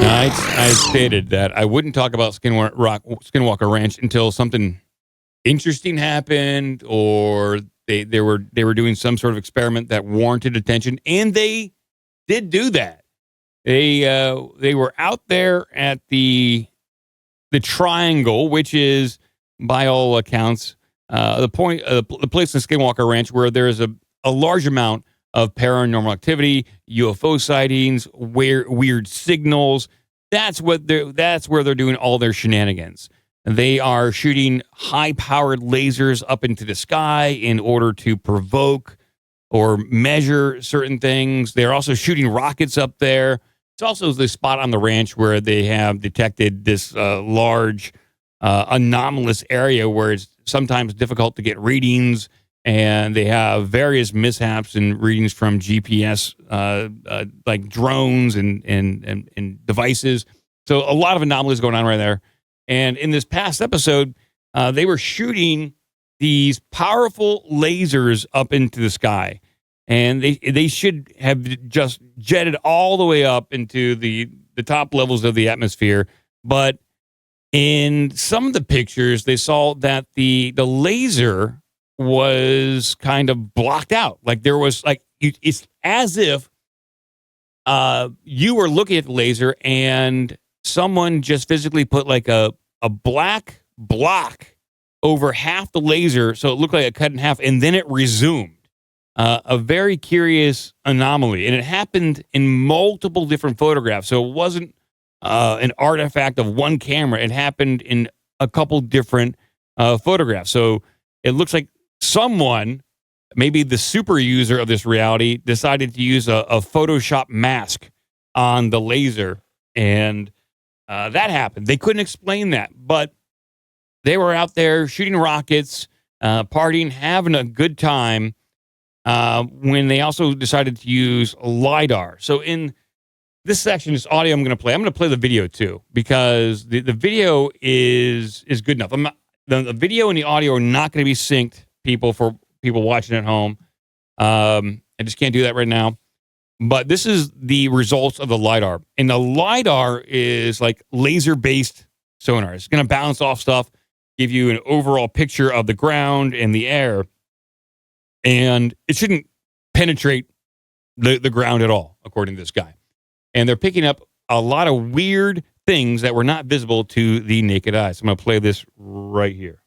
I stated that I wouldn't talk about Skinwalker Ranch until something interesting happened, or they were doing some sort of experiment that warranted attention, and they did do that. They were out there at the Triangle, which is, by all accounts, the place in Skinwalker Ranch where there is a large amount of paranormal activity, UFO sightings, weird signals. That's where they're doing all their shenanigans. They are shooting high-powered lasers up into the sky in order to provoke or measure certain things. They're also shooting rockets up there. It's also the spot on the ranch where they have detected this large anomalous area where it's sometimes difficult to get readings, and they have various mishaps and readings from GPS, like drones and devices. So a lot of anomalies going on right there. And in this past episode, they were shooting these powerful lasers up into the sky. And they should have just jetted all the way up into the top levels of the atmosphere. But in some of the pictures, they saw that the laser was kind of blocked out. Like there was it's as if you were looking at the laser and someone just physically put like a black block over half the laser, so it looked like it cut in half, and then it resumed. A very curious anomaly, and it happened in multiple different photographs. So it wasn't an artifact of one camera. It happened in a couple different photographs. So it looks like someone, maybe the super user of this reality, decided to use a Photoshop mask on the laser, and that happened. They couldn't explain that, but they were out there shooting rockets, partying, having a good time, when they also decided to use lidar. So in this section, this audio I'm going to play the video too, because the video is good enough. The video and the audio are not going to be synced, for people watching at home. I just can't do that right now. But this is the results of the lidar. And the lidar is like laser-based sonar. It's going to bounce off stuff, give you an overall picture of the ground and the air. And it shouldn't penetrate the ground at all, according to this guy. And they're picking up a lot of weird things that were not visible to the naked eye. So I'm going to play this right here.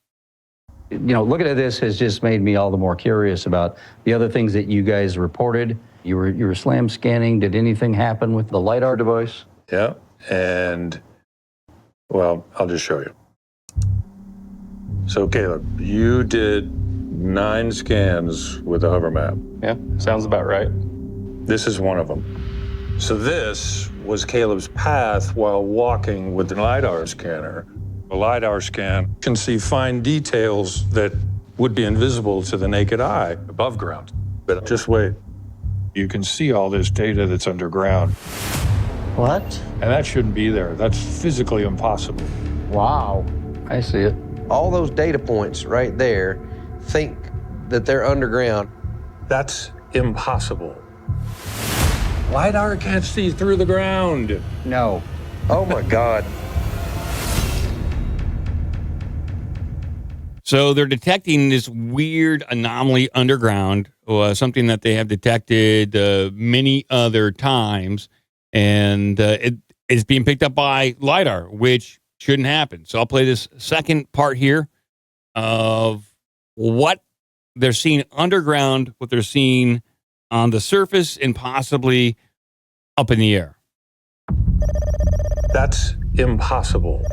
You know, looking at this has just made me all the more curious about the other things that you guys reported. You were slam scanning. Did anything happen with the lidar device? Yeah, and, well, I'll just show you. So, Caleb, you did 9 scans with the hover map. Yeah, sounds about right. This is one of them. So this was Caleb's path while walking with the lidar scanner. A lidar scan can see fine details that would be invisible to the naked eye above ground. But just wait. You can see all this data that's underground. What? And that shouldn't be there. That's physically impossible. Wow. I see it. All those data points right there, think that they're underground. That's impossible. LiDAR can't see through the ground. No. Oh my God. So they're detecting this weird anomaly underground, something that they have detected many other times, and it is being picked up by lidar, which shouldn't happen. So I'll play this second part here of what they're seeing underground, what they're seeing on the surface, and possibly up in the air. That's impossible.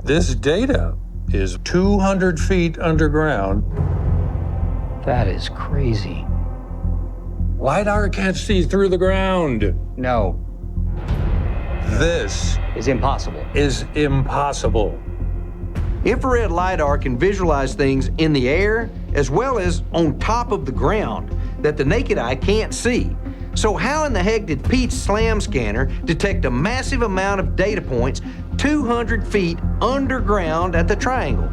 This data is 200 feet underground. That is crazy. LiDAR can't see through the ground. No. This It's impossible. is impossible. Infrared LiDAR can visualize things in the air as well as on top of the ground that the naked eye can't see. So how in the heck did Pete's slam scanner detect a massive amount of data points 200 feet underground at the Triangle?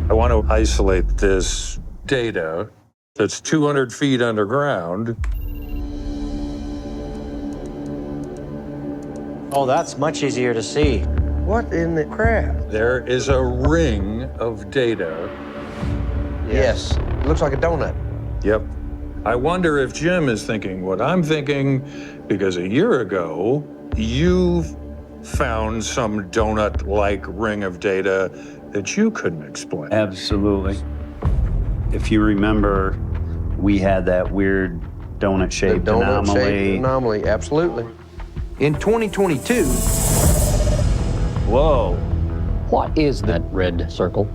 I want to isolate this data that's 200 feet underground. Oh, that's much easier to see. What in the crap? There is a ring of data. Yes. It looks like a donut. Yep. I wonder if Jim is thinking what I'm thinking, because a year ago, you found some donut-like ring of data that you couldn't explain. Absolutely. If you remember, we had that weird donut-shaped anomaly. Anomaly, absolutely. In 2022, Whoa. What is that red circle?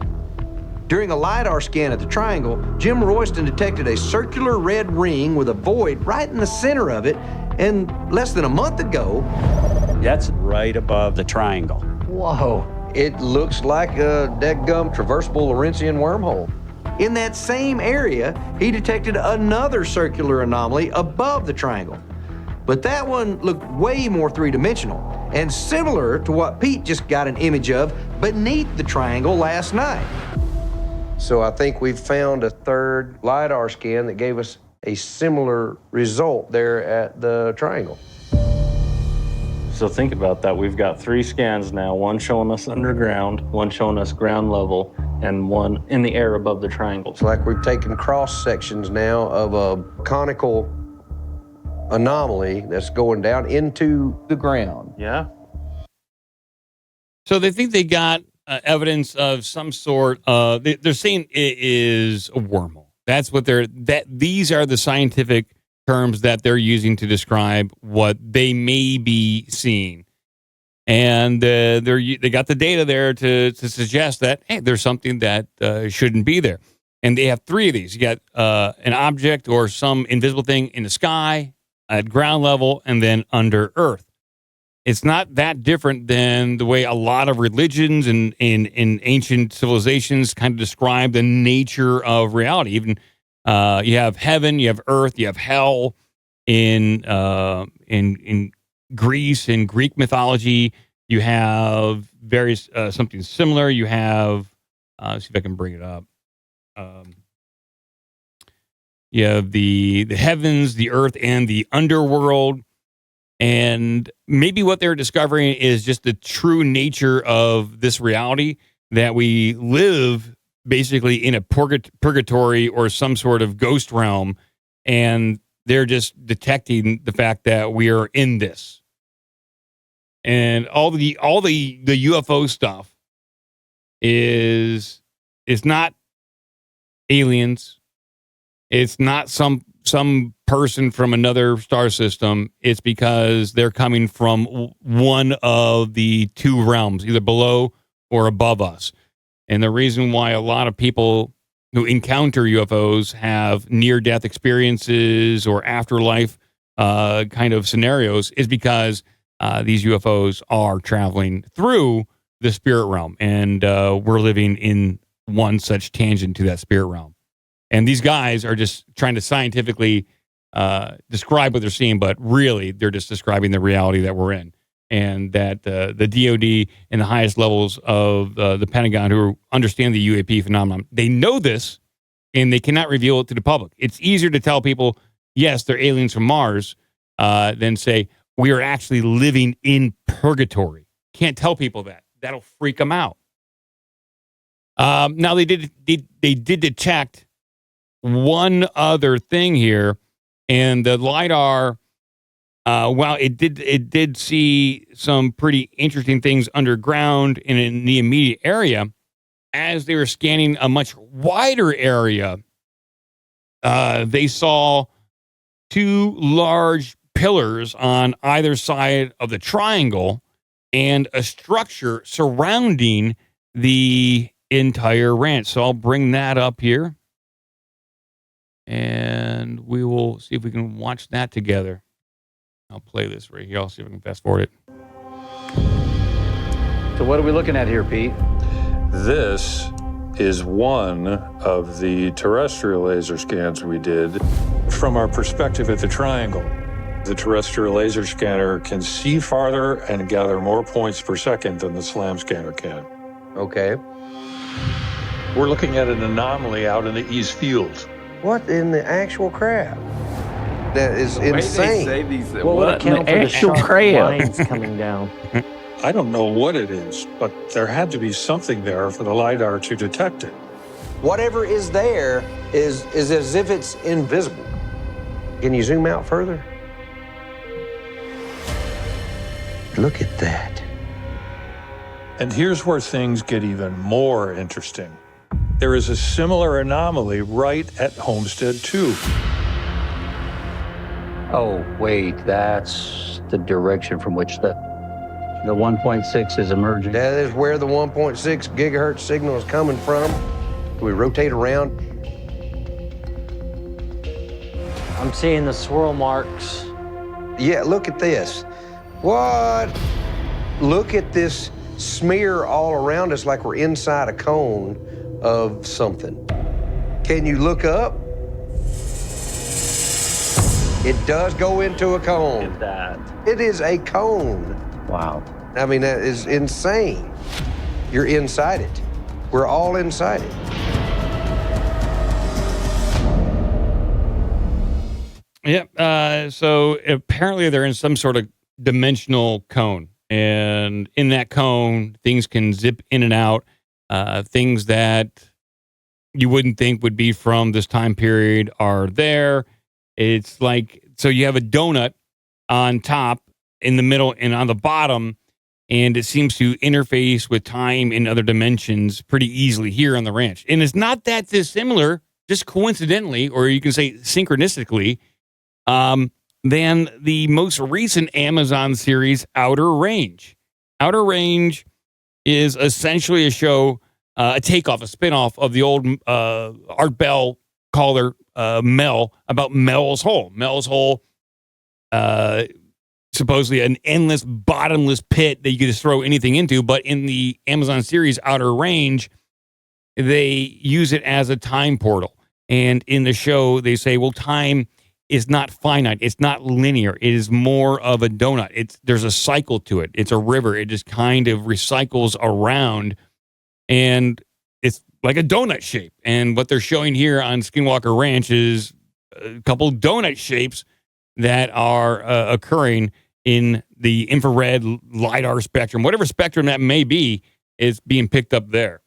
during a LiDAR scan at the triangle, Jim Royston detected a circular red ring with a void right in the center of it, and less than a month ago, That's right above the triangle. Whoa. it looks like a dead-gum traversable Lorentzian wormhole. In that same area, he detected another circular anomaly above the triangle. But that one looked way more three-dimensional and similar to what Pete just got an image of beneath the triangle last night. So I think we've found a third LiDAR scan that gave us a similar result there at the triangle. So think about that. We've got 3 scans now, one showing us underground, one showing us ground level, and one in the air above the triangle. It's like we've taken cross sections now of a conical anomaly that's going down into the ground. Yeah. So they think they got evidence of some sort. They're saying it is a wormhole. That's what these are the scientific terms that they're using to describe what they may be seeing. And they got the data there to suggest that, hey, there's something that shouldn't be there. And they have 3 of these. You got an object or some invisible thing in the sky, at ground level, and then under Earth. It's not that different than the way a lot of religions and in ancient civilizations kind of describe the nature of reality. Even you have heaven, you have earth, you have hell in Greece, in Greek mythology. You have various something similar. You have let's see if I can bring it up. You have the heavens, the earth, and the underworld. And maybe what they're discovering is just the true nature of this reality, that we live basically in a purgatory or some sort of ghost realm, and they're just detecting the fact that we are in this. And all the UFO stuff is not aliens. It's not some person from another star system. It's because they're coming from one of the 2 realms, either below or above us. And the reason why a lot of people who encounter UFOs have near-death experiences or afterlife kind of scenarios is because these UFOs are traveling through the spirit realm, and we're living in one such tangent to that spirit realm. And these guys are just trying to scientifically describe what they're seeing, but really they're just describing the reality that we're in. And that the DOD and the highest levels of the Pentagon who understand the UAP phenomenon, they know this, and they cannot reveal it to the public. It's easier to tell people, yes, they're aliens from Mars, than say, we are actually living in purgatory. Can't tell people that. That'll freak them out. Now, they did detect one other thing here, and the LiDAR, while it did see some pretty interesting things underground and in the immediate area, as they were scanning a much wider area, they saw 2 large pillars on either side of the triangle and a structure surrounding the entire ranch. So I'll bring that up here, and we will see if we can watch that together. I'll play this right here. I'll see if I can fast forward it. So what are we looking at here, Pete? This is one of the terrestrial laser scans we did from our perspective at the triangle. The terrestrial laser scanner can see farther and gather more points per second than the SLAM scanner can. Okay. We're looking at an anomaly out in the East Field. What in the actual crap? That is insane. What would account for the sharp lines coming down? I don't know what it is, but there had to be something there for the LiDAR to detect it. Whatever is there is as if it's invisible. Can you zoom out further? Look at that. And here's where things get even more interesting. There is a similar anomaly right at Homestead 2. Oh, wait, that's the direction from which the 1.6 is emerging. That is where the 1.6 gigahertz signal is coming from. We rotate around. I'm seeing the swirl marks. Yeah, look at this. What? Look at this smear all around us like we're inside a cone of something. Can you look up? It does go into a cone. Look at that. It is a cone. Wow. I mean, that is insane. You're inside it. We're all inside it. Yep. So apparently they're in some sort of dimensional cone. And in that cone, things can zip in and out. Things that you wouldn't think would be from this time period are there. It's like, so you have a donut on top, in the middle, and on the bottom, and it seems to interface with time in other dimensions pretty easily here on the ranch. And it's not that dissimilar, just coincidentally, or you can say synchronistically, than the most recent Amazon series, Outer Range. Outer Range is essentially a show, a takeoff, a spinoff of the old Art Bell caller, Mel, about Mel's Hole. Mel's Hole, supposedly an endless, bottomless pit that you could just throw anything into. But in the Amazon series, Outer Range, they use it as a time portal. And in the show, they say, well, time is not finite. It's not linear. It is more of a donut. There's a cycle to it. It's a river. It just kind of recycles around, and it's like a donut shape. And what they're showing here on Skinwalker Ranch is a couple donut shapes that are occurring in the infrared lidar spectrum, whatever spectrum that may be, is being picked up there.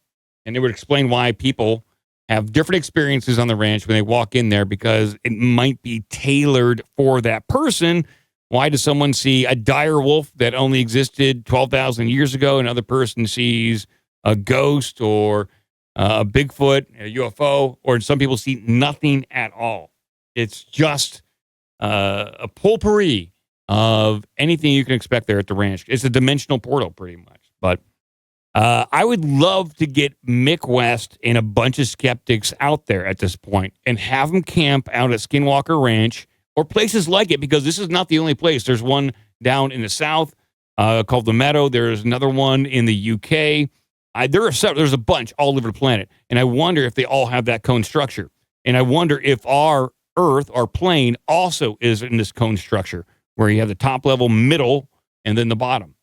And it would explain why people have different experiences on the ranch when they walk in there, because it might be tailored for that person. Why does someone see a dire wolf that only existed 12,000 years ago, and another person sees a ghost or a Bigfoot, a UFO, or some people see nothing at all? It's just a potpourri of anything you can expect there at the ranch. It's a dimensional portal pretty much. But I would love to get Mick West and a bunch of skeptics out there at this point and have them camp out at Skinwalker Ranch or places like it, because this is not the only place. There's one down in the south called The Meadow. There's another one in the UK. There's a bunch all over the planet. And I wonder if they all have that cone structure. And I wonder if our Earth, our plane, also is in this cone structure where you have the top level, middle, and then the bottom.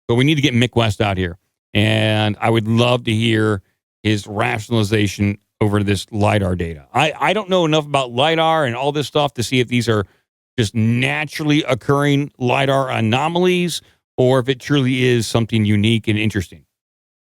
But we need to get Mick West out here. And I would love to hear his rationalization over this LiDAR data. I don't know enough about LiDAR and all this stuff to see if these are just naturally occurring LiDAR anomalies or if it truly is something unique and interesting.